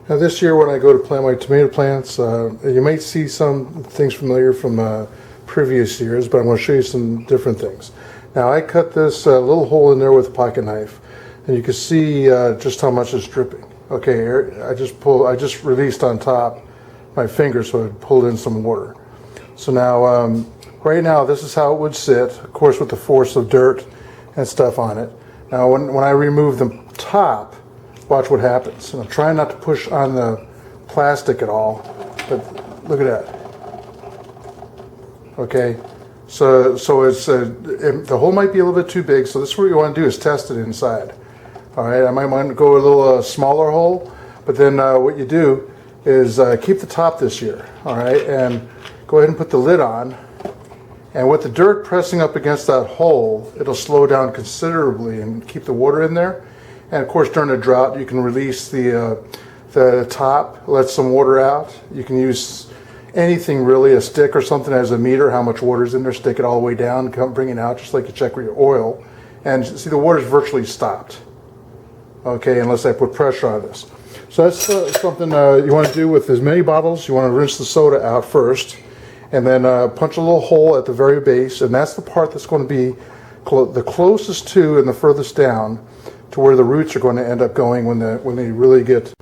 Now this year when I go to plant my tomato plants, you might see some things familiar from previous years, but I'm going to show you some different things. Now I cut this little hole in there with a pocket knife, and you can see just how much is dripping. Okay, I just released on top my finger so it pulled in some water. So now, right now this is how it would sit, of course with the force of dirt and stuff on it. Now when I remove the top, watch what happens. And I'm trying not to push on the plastic at all, but look at that. Okay, so it's the hole might be a little bit too big, so this is what you want to do is test it inside. All right, I might want to go a little smaller hole, but then what you do is keep the top this year. All right, and go ahead and put the lid on. And with the dirt pressing up against that hole, it'll slow down considerably and keep the water in there. And of course, during a drought, you can release the top, let some water out. You can use anything really, a stick or something as a meter, how much water's in there, stick it all the way down, bring it out, just like you check with your oil. And see, the water's virtually stopped. Okay, unless I put pressure on this. So that's something you want to do with as many bottles. You want to rinse the soda out first, and then punch a little hole at the very base, and that's the part that's going to be the closest to and the furthest down to where the roots are going to end up going when they really get.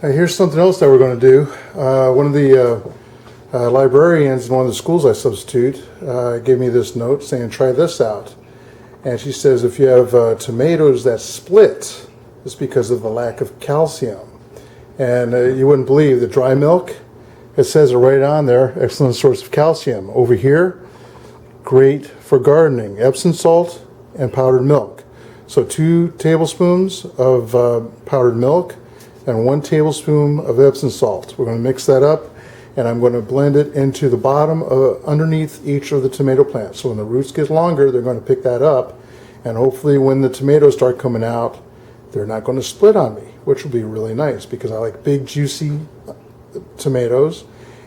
Now here's something else that we're going to do. One of the librarians in one of the schools I substitute gave me this note saying, try this out. And she says if you have tomatoes that split, it's because of the lack of calcium. And you wouldn't believe the dry milk, it says it right on there, excellent source of calcium. Over here, great for gardening, Epsom salt and powdered milk. So 2 tablespoons of powdered milk and 1 tablespoon of Epsom salt. We're going to mix that up, and I'm going to blend it into the bottom underneath each of the tomato plants. So when the roots get longer, they're going to pick that up, and hopefully when the tomatoes start coming out, they're not going to split on me, which will be really nice because I like big juicy tomatoes,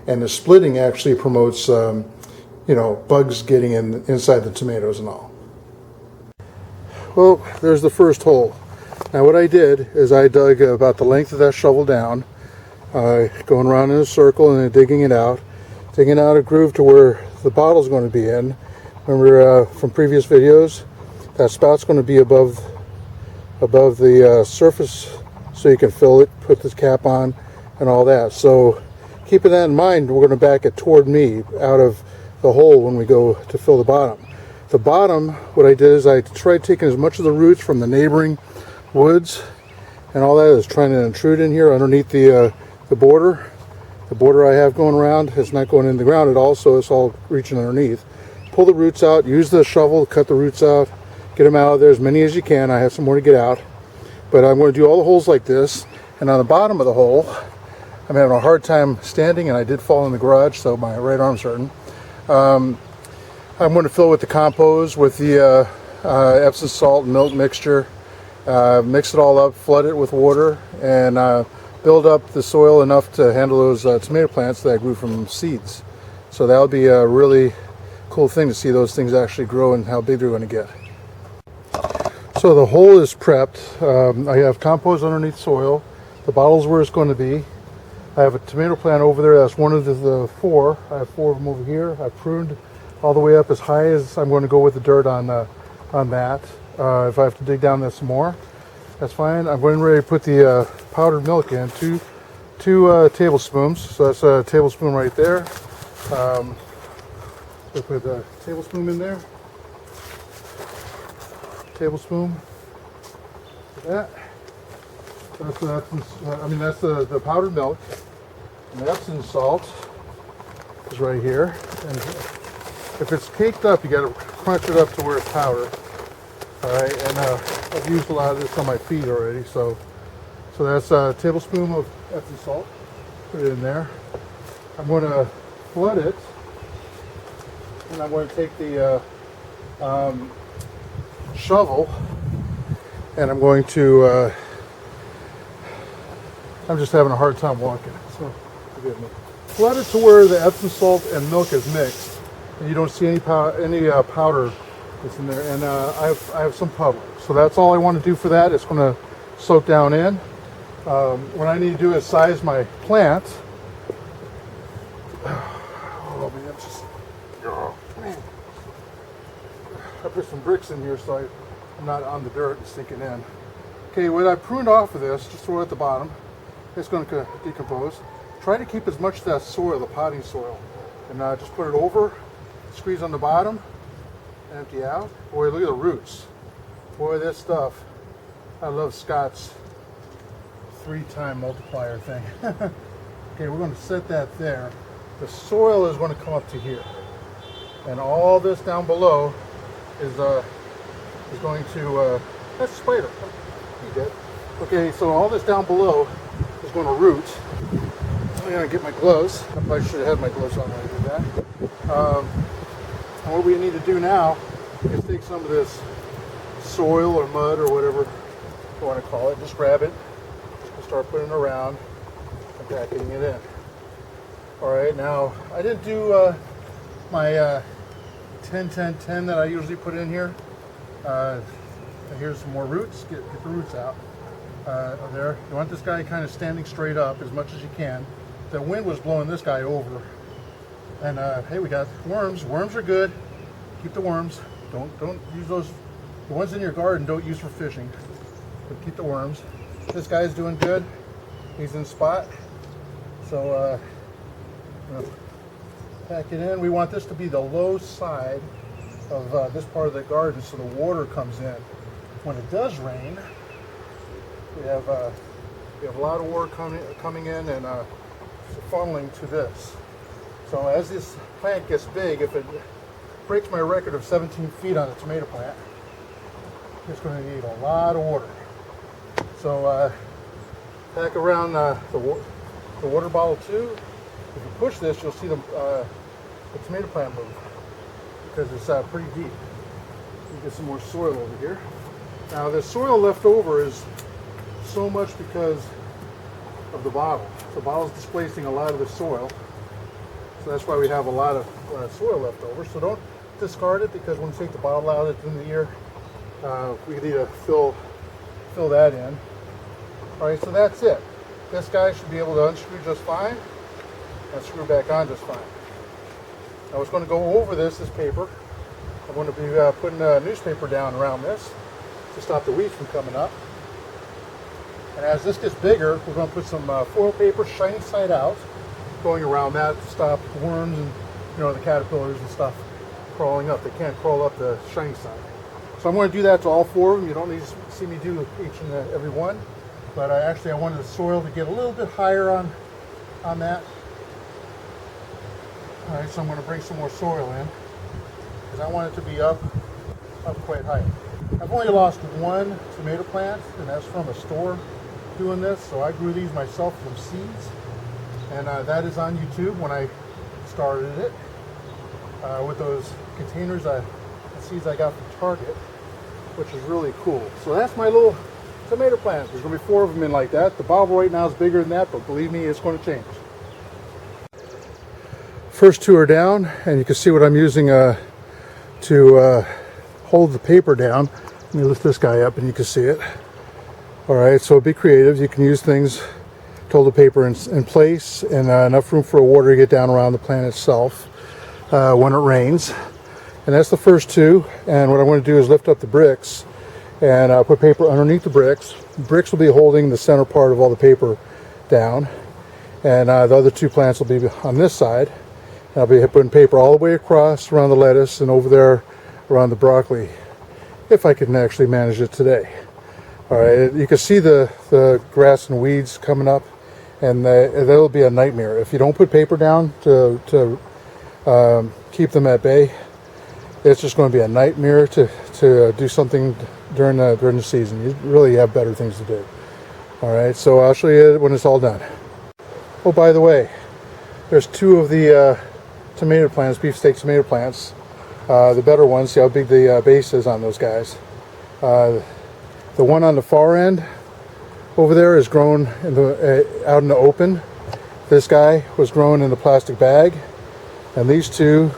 and the splitting actually promotes bugs getting inside the tomatoes and all. Well, there's the first hole. Now what I did is I dug about the length of that shovel down, going around in a circle and then digging out a groove to where the bottle's going to be in. Remember from previous videos, that spout's going to be above the surface so you can fill it, put this cap on and all that. So keeping that in mind, we're going to back it toward me out of the hole when we go to fill the bottom. The bottom, what I did is I tried taking as much of the roots from the neighboring woods and all that is trying to intrude in here underneath the border. The border I have going around is not going in the ground at all, so it's all reaching underneath. Pull the roots out, use the shovel to cut the roots out, get them out of there as many as you can. I have some more to get out, but I'm going to do all the holes like this. And on the bottom of the hole, I'm having a hard time standing, and I did fall in the garage, so my right arm's hurting. I'm going to fill with the compost with the Epsom salt and milk mixture, mix it all up, flood it with water, and build up the soil enough to handle those tomato plants that I grew from seeds. So that'll be a really cool thing to see those things actually grow and how big they're going to get. So the hole is prepped. I have compost underneath soil. The bottle's where it's going to be. I have a tomato plant over there. That's one of the 4. I have 4 of them over here. I pruned all the way up as high as I'm going to go with the dirt on that. If I have to dig down this some more, that's fine. I'm going ready to put the powdered milk in, two tablespoons. So that's a tablespoon right there. So put a tablespoon in there. Tablespoon. Like that. That's the powdered milk. And the Epsom salt is right here. And if it's caked up, you got to crunch it up to where it's powder. All right, and I've used a lot of this on my feet already, so that's a tablespoon of Epsom salt. Put it in there. I'm going to flood it, and I'm going to take the shovel, and I'm going to. I'm just having a hard time walking, so forgive me. Flood it to where the Epsom salt and milk is mixed, and you don't see any powder that's in there. And I have some puddle, so that's all I want to do for that. It's going to soak down in, What I need to do is size my plant. Oh man, it's just, oh man. I put some bricks in here so I'm not on the dirt and sinking in. Okay, what I pruned off of this, just throw it at the bottom. It's going to decompose. Try to keep as much of that soil, the potting soil, and just put it over, squeeze on the bottom, empty out. Boy, look at the roots. Boy, this stuff. I love Scott's 3-time multiplier thing. Okay, we're going to set that there. The soil is going to come up to here, and all this down below is going to that's spider. He did. Okay, so all this down below is going to root. I'm going to get my gloves. I probably should have had my gloves on when I did that. And what we need to do now is take some of this soil or mud or whatever you want to call it, just grab it and start putting it around and packing it in. Alright, now I didn't do my 10-10-10 that I usually put in here. Here's some more roots. Get the roots out. There. You want this guy kind of standing straight up as much as you can. The wind was blowing this guy over. And hey, we got worms. Worms are good. Keep the worms. Don't use those. The ones in your garden don't use for fishing. But keep the worms. This guy's doing good. He's in spot. So I'm gonna pack it in. We want this to be the low side of this part of the garden so the water comes in. When it does rain, we have a lot of water coming in and funneling to this. So as this plant gets big, if it breaks my record of 17 feet on a tomato plant, it's going to need a lot of water. So pack around the water bottle too. If you push this, you'll see the tomato plant move because it's pretty deep. You get some more soil over here. Now the soil left over is so much because of the bottle. The bottle's displacing a lot of the soil. So that's why we have a lot of soil left over. So don't discard it, because when we take the bottle out at the end of the year, we need to fill that in. Alright, so that's it. This guy should be able to unscrew just fine and screw back on just fine. Now what's going to go over this is paper. I'm going to be putting a newspaper down around this to stop the weeds from coming up. And as this gets bigger, we're going to put some foil paper, shiny side out, going around that to stop worms and the caterpillars and stuff crawling up. They can't crawl up the shiny side. So I'm going to do that to all 4 of them. You don't need to see me do each and every one. But actually I wanted the soil to get a little bit higher on that. Alright, so I'm going to bring some more soil in, because I want it to be up quite high. I've only lost 1 tomato plant, and that's from a store doing this. So I grew these myself from seeds, and that is on YouTube when I started it with those containers, the seeds I got from Target, which is really cool. So that's my little tomato plant. There's going to be 4 of them in like that. The bottle right now is bigger than that, but believe me, it's going to change. First 2 are down, and you can see what I'm using to hold the paper down. Let me lift this guy up and you can see it. Alright, so be creative. You can use things to hold the paper in place, and enough room for water to get down around the plant itself when it rains. And that's the first 2. And what I want to do is lift up the bricks and put paper underneath the bricks. The bricks will be holding the center part of all the paper down. And the other 2 plants will be on this side. I'll be putting paper all the way across around the lettuce and over there around the broccoli, if I can actually manage it today. Alright, you can see the grass and weeds coming up, and that'll be a nightmare. If you don't put paper down to keep them at bay, it's just going to be a nightmare to do something during the season. You really have better things to do. Alright, so I'll show you when it's all done. Oh, by the way, there's 2 of the tomato plants, beefsteak tomato plants, the better ones. See how big the base is on those guys. The one on the far end over there is grown out in the open. This guy was grown in the plastic bag, and these 2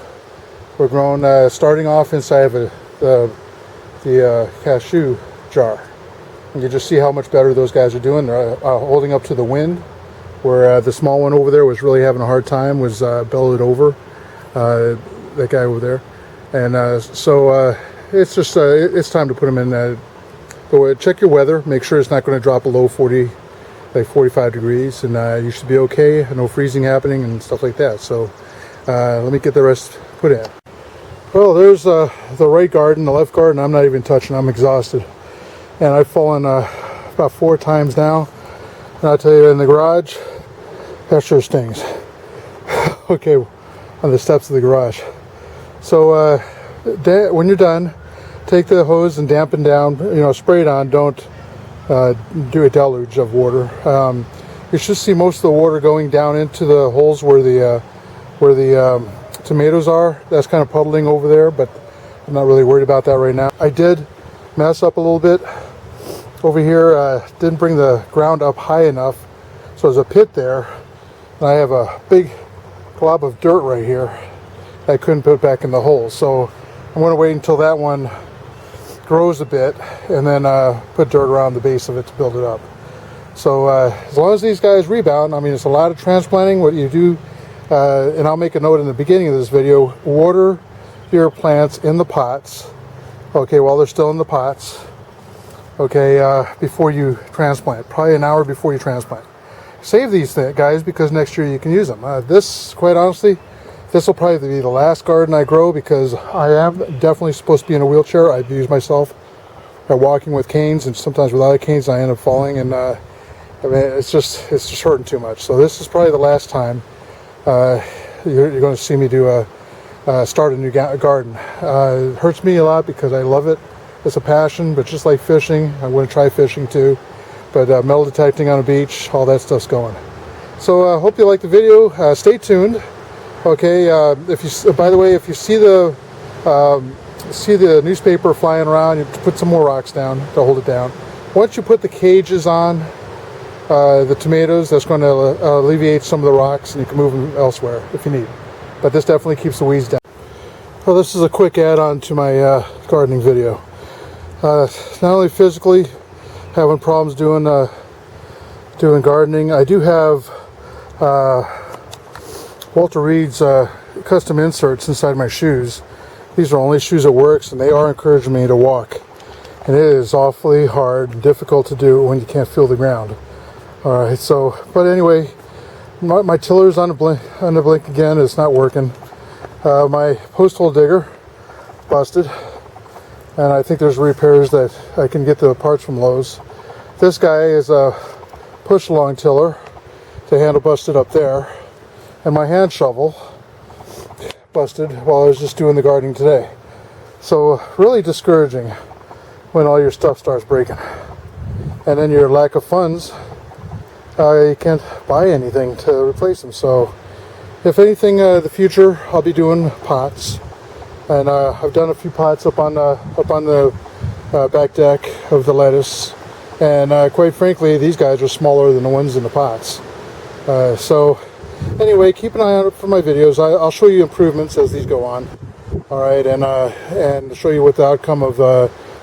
were grown starting off inside of the cashew jar. And you just see how much better those guys are doing. They're holding up to the wind, where the small one over there was really having a hard time, was bellowed over, that guy over there. And so it's just it's time to put them in. Go check your weather, make sure it's not going to drop below 40, like 45 degrees, and you should be okay. No freezing happening and stuff like that. So let me get the rest put in. Well, there's the right garden, the left garden I'm not even touching. I'm exhausted, and I've fallen about 4 times now. And I'll tell you, in the garage, that sure stings. Okay, on the steps of the garage. So when you're done, take the hose and dampen down, spray it on. Don't do a deluge of water. You should see most of the water going down into the holes where the tomatoes are. That's kind of puddling over there, but I'm not really worried about that right now. I did mess up a little bit over here. Didn't bring the ground up high enough, so there's a pit there, and I have a big glob of dirt right here that I couldn't put back in the hole. So I'm going to wait until that one grows a bit, and then put dirt around the base of it to build it up. So as long as these guys rebound, I mean, it's a lot of transplanting. What you do, and I'll make a note in the beginning of this video, water your plants in the pots, okay, while they're still in the pots, okay, before you transplant, probably an hour before you transplant. Save these guys, because next year you can use them. This, quite honestly, this will probably be the last garden I grow, because I am definitely supposed to be in a wheelchair. I've used myself at walking with canes, and sometimes without canes I end up falling, and I mean, it's just hurting too much. So this is probably the last time you're going to see me do start a new garden. It hurts me a lot because I love it. It's a passion, but just like fishing, I'm going to try fishing too. But metal detecting on a beach, all that stuff's going. So I hope you like the video. Stay tuned. Okay, by the way, if you see the newspaper flying around, you put some more rocks down to hold it down. Once you put the cages on the tomatoes, that's going to alleviate some of the rocks, and you can move them elsewhere if you need. But this definitely keeps the weeds down. Well, this is a quick add-on to my gardening video. Not only physically having problems doing gardening, I do have Walter Reed's custom inserts inside my shoes. These are only shoes that works, and they are encouraging me to walk. And it is awfully hard and difficult to do when you can't feel the ground. All right, so, but anyway, my tiller's on the blink again. It's not working. My post hole digger busted, and I think there's repairs that I can get the parts from Lowe's. This guy is a push along tiller. The handle busted up there, and my hand shovel busted while I was just doing the gardening today. So really discouraging when all your stuff starts breaking, and then your lack of funds, you can't buy anything to replace them. So if anything, the future I'll be doing pots, and I've done a few pots up on the back deck of the lettuce, and quite frankly, these guys are smaller than the ones in the pots. So anyway, keep an eye out for my videos. I'll show you improvements as these go on. All right, and show you what the outcome of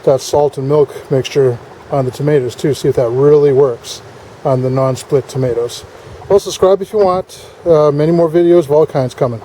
that salt and milk mixture on the tomatoes too. See if that really works on the non-split tomatoes. Well, subscribe if you want. Many more videos of all kinds coming.